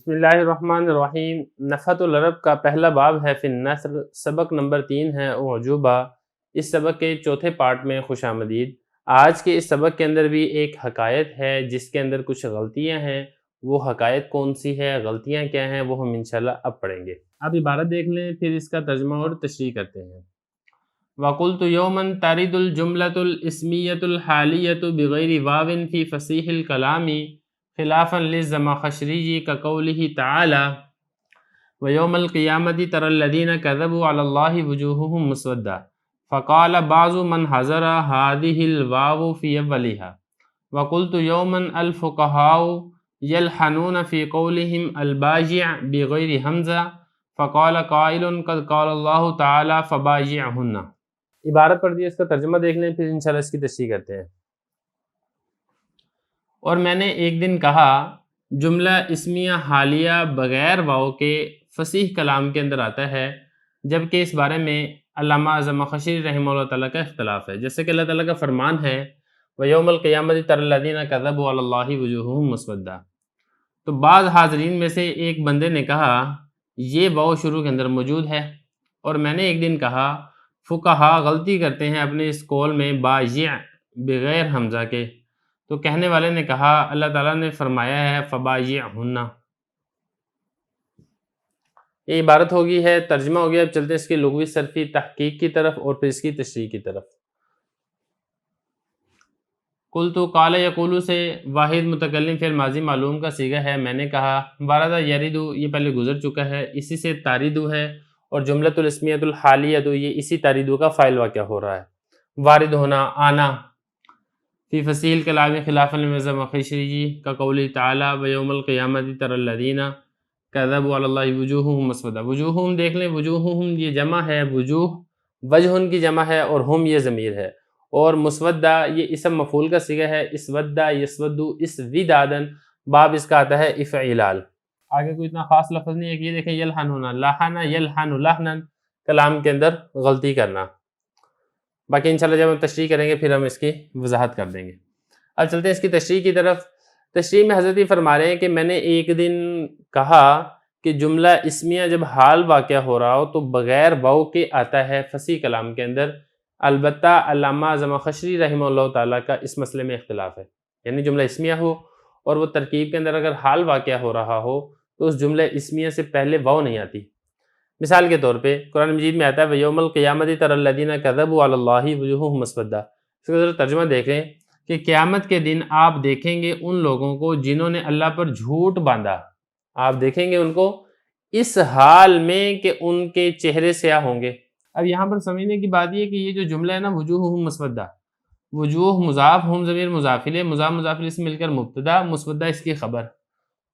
بسم اللہ الرحمن الرحیم۔ نفحۃ العرب کا پہلا باب ہے فی النثر، سبق نمبر 3 ہے اعجوبہ۔ اس سبق کے چوتھے پارٹ میں خوش آمدید۔ آج کے اس سبق کے اندر بھی ایک حکایت ہے جس کے اندر کچھ غلطیاں ہیں۔ وہ حکایت کون سی ہے، غلطیاں کیا ہیں، وہ ہم انشاءاللہ اب پڑھیں گے۔ اب عبارت دیکھ لیں، پھر اس کا ترجمہ اور تشریح کرتے ہیں۔ وَقُلْتُ يَوْمًا تَرِدُ الْجُمْلَةُ الْإِسْمِيَّةُ الْحَالِيَّةُ بِغَيْرِ وَاوٍ فِي فَصِيحِ الْكَلَامِ خلافاً للزمخشري كقوله تعالى ويوم القيامة ترى الذين كذبوا على الله وجوههم مسودة فقال بعض من حذر هذه الواو في أولها وقلت يوما الفقهاء يلحنون في قولهم الباجع بغير همزة فقال قائل قد قال الله تعالى فباجعهن۔ عبارت پڑھ دی، اس کا ترجمہ دیکھ لیں، پھر انشاءاللہ اس کی تشریح کرتے ہیں۔ اور میں نے ایک دن کہا، جملہ اسمیہ حالیہ بغیر واو کے فصیح کلام کے اندر آتا ہے، جبکہ اس بارے میں علامہ زمخشری رحمہ اللہ تعالیٰ کا اختلاف ہے۔ جیسے کہ اللہ تعالیٰ کا فرمان ہے وَيَوْمَ الْقِيَامَةِ تَرَى الَّذِينَ كَذَبُوا عَلَى اللَّهِ وُجُوهُهُمْ مُسْوَدَّةٌ۔ تو بعض حاضرین میں سے ایک بندے نے کہا یہ واو شروع کے اندر موجود ہے، اور میں نے ایک دن کہا فقہا غلطی کرتے ہیں اپنے اس قول میں باجع بغیر حمزہ کے، تو کہنے والے نے کہا اللہ تعالیٰ نے فرمایا ہے فباجعہن۔ یہ عبارت ہوگی ہے، ترجمہ ہو گیا۔ اب چلتے ہیں اس کی لغوی صرفی تحقیق کی طرف اور پھر اس کی تشریح کی طرف۔ قلتو قال یقولو سے واحد متکلم فعل ماضی معلوم کا صیغہ ہے، میں نے کہا وردہ یریدو، یہ پہلے گزر چکا ہے، اسی سے تاریدو ہے، اور جملۃ الاسمیۃ الحالیہ یہ اسی تاریدو کا فاعل واقع ہو رہا ہے۔ وارد ہونا، آنا۔ فی فصیح الکلام خلافاً للزمخشری کا قولی تعالی ویوم القیامۃ تری الذین کذبوا علی اللہ وجوہہم مسودہ۔ وجوہہم دیکھ لیں، وجوہہم یہ جمع ہے، وجوہ وجہن کی جمع ہے، اور ہم یہ ضمیر ہے، اور مسودہ یہ اسم مفعول کا صیغہ ہے، اسودہ یسودو اسودادن، باب اس کا آتا ہے افعلال۔ آگے کوئی اتنا خاص لفظ نہیں ہے کہ یہ دیکھیں یلحن ہونا، لحن یلحن لحنا، کلام کے اندر غلطی کرنا۔ باقی انشاءاللہ جب ہم تشریح کریں گے پھر ہم اس کی وضاحت کر دیں گے۔ اب چلتے ہیں اس کی تشریح کی طرف۔ تشریح میں حضرت فرما رہے ہیں کہ میں نے ایک دن کہا کہ جملہ اسمیہ جب حال واقع ہو رہا ہو تو بغیر واو کے آتا ہے فصیح کلام کے اندر۔ البتہ علامہ زمخشری رحمہ اللہ تعالیٰ کا اس مسئلے میں اختلاف ہے، یعنی جملہ اسمیہ ہو اور وہ ترکیب کے اندر اگر حال واقع ہو رہا ہو تو اس جملہ اسمیہ سے پہلے واو نہیں آتی۔ مثال کے طور پہ قرآن مجید میں آتا ہے وَيَوْمَ الْقِيَامَةِ تَرَى الَّذِينَ كَذَبُوا عَلَى اللَّهِ وُجُوهُهُمْ مُسْوَدَّةٌ۔ اس کا ذرا ترجمہ دیکھیں کہ قیامت کے دن آپ دیکھیں گے ان لوگوں کو جنہوں نے اللہ پر جھوٹ باندھا، آپ دیکھیں گے ان کو اس حال میں کہ ان کے چہرے سیاہ ہوں گے۔ اب یہاں پر سمجھنے کی بات یہ کہ یہ جو جملہ ہے نا وجوہہم مسودہ، وجوہ مضاف، ہم ضمیر مضاف الیہ، مضاف مضاف الیہ سے مل کر مبتدا، مسودہ اس کی خبر،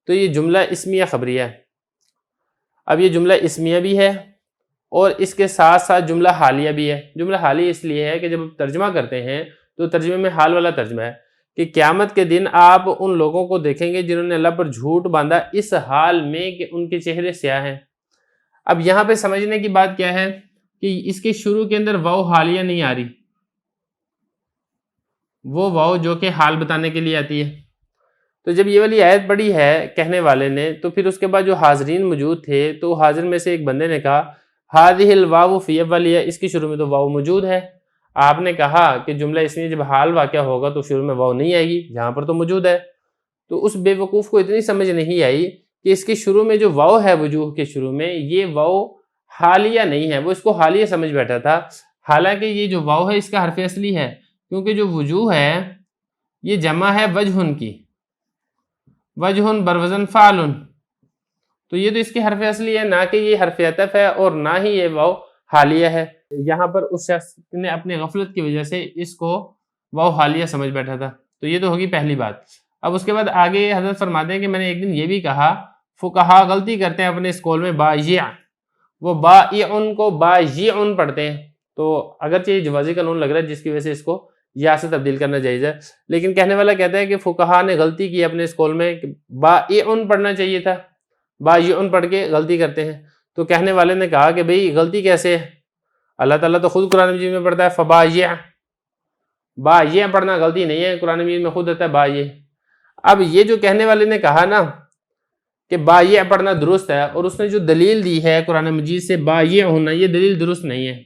تو یہ جملہ اسمیہ خبریہ ہے۔ اب یہ جملہ اسمیہ بھی ہے اور اس کے ساتھ ساتھ جملہ حالیہ بھی ہے۔ جملہ حالیہ اس لیے ہے کہ جب ترجمہ کرتے ہیں تو ترجمے میں حال والا ترجمہ ہے کہ قیامت کے دن آپ ان لوگوں کو دیکھیں گے جنہوں نے اللہ پر جھوٹ باندھا اس حال میں کہ ان کے چہرے سیاہ ہیں۔ اب یہاں پہ سمجھنے کی بات کیا ہے کہ اس کے شروع کے اندر واو حالیہ نہیں آ رہی، وہ واو جو کہ حال بتانے کے لیے آتی ہے۔ تو جب یہ والی آیت پڑھی ہے کہنے والے نے، تو پھر اس کے بعد جو حاضرین موجود تھے تو حاضر میں سے ایک بندے نے کہا ہذہ الواو فی اولیہ، اس کی شروع میں تو واو موجود ہے۔ آپ نے کہا کہ جملہ اس میں جب حال واقع ہوگا تو شروع میں واو نہیں آئے گی، جہاں پر تو موجود ہے۔ تو اس بے وقوف کو اتنی سمجھ نہیں آئی کہ اس کے شروع میں جو واو ہے وجوہ کے شروع میں، یہ واو حالیہ نہیں ہے، وہ اس کو حالیہ سمجھ بیٹھا تھا، حالانکہ یہ جو واو ہے اس کا حرف اصلی ہے، کیونکہ جو وجوہ ہے یہ جمع ہے وجہن کی، وجہن بروزن فعلن، تو یہ تو اس کی حرف اصلی ہے، نہ کہ یہ حرف عطف ہے اور نہ ہی یہ واو حالیہ ہے۔ یہاں پر اس شخص نے اپنے غفلت کی وجہ سے اس کو واو حالیہ سمجھ بیٹھا تھا، تو یہ تو ہوگی پہلی بات۔ اب اس کے بعد آگے حضرت فرماتے ہیں کہ میں نے ایک دن یہ بھی کہا فقہا غلطی کرتے ہیں اپنے اس قول میں باجع، وہ بائعن کو باجعن پڑھتے ہیں، تو اگرچہ یہ جوازی قانون لگ رہا ہے جس کی وجہ سے اس کو یا سے تبدیل کرنا جائز ہے، لیکن کہنے والا کہتا ہے کہ فقہا نے غلطی کی اپنے اس قول میں کہ بائعن پڑھنا چاہیے تھا، باجعن پڑھ کے غلطی کرتے ہیں۔ تو کہنے والے نے کہا کہ بھئی غلطی کیسے ہے، اللہ تعالیٰ تو خود قرآن مجید میں پڑھتا ہے فباجع، باجع پڑھنا غلطی نہیں ہے، قرآن مجید میں خود آتا ہے باجع۔ اب یہ جو کہنے والے نے کہا نا کہ بایع پڑھنا درست ہے، اور اس نے جو دلیل دی ہے قرآن مجید سے بایع ہونا، یہ دلیل درست نہیں ہے۔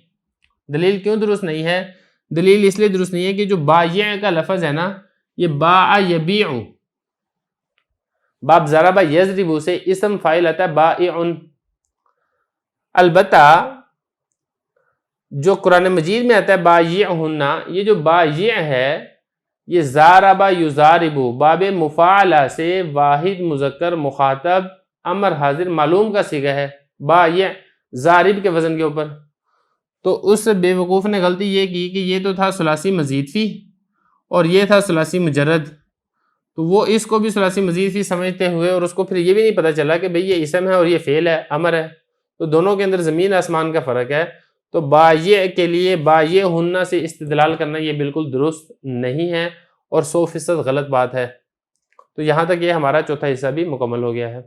دلیل کیوں درست نہیں ہے؟ دلیل اس لیے درست نہیں ہے کہ جو بایع کا لفظ ہے نا، یہ باع یبیع، باب ضرب یضرب سے اسم فاعل آتا ہے بائع۔ البتہ جو قرآن مجید میں آتا ہے بایع ہونا، یہ جو بایع ہے یہ ضارب یضارب باب مفاعلہ سے واحد مذکر مخاطب امر حاضر معلوم کا صیغہ ہے، بایع ضارب کے وزن کے اوپر۔ تو اس بے وقوف نے غلطی یہ کی کہ یہ تو تھا ثلاثی مزید فی اور یہ تھا ثلاثی مجرد، تو وہ اس کو بھی ثلاثی مزید فی سمجھتے ہوئے، اور اس کو پھر یہ بھی نہیں پتہ چلا کہ بھئی یہ اسم ہے اور یہ فعل ہے، امر ہے، تو دونوں کے اندر زمین آسمان کا فرق ہے۔ تو بایع کے لیے بایع ہنہ سے استدلال کرنا یہ بالکل درست نہیں ہے اور 100% غلط بات ہے۔ تو یہاں تک یہ ہمارا چوتھا حصہ بھی مکمل ہو گیا ہے۔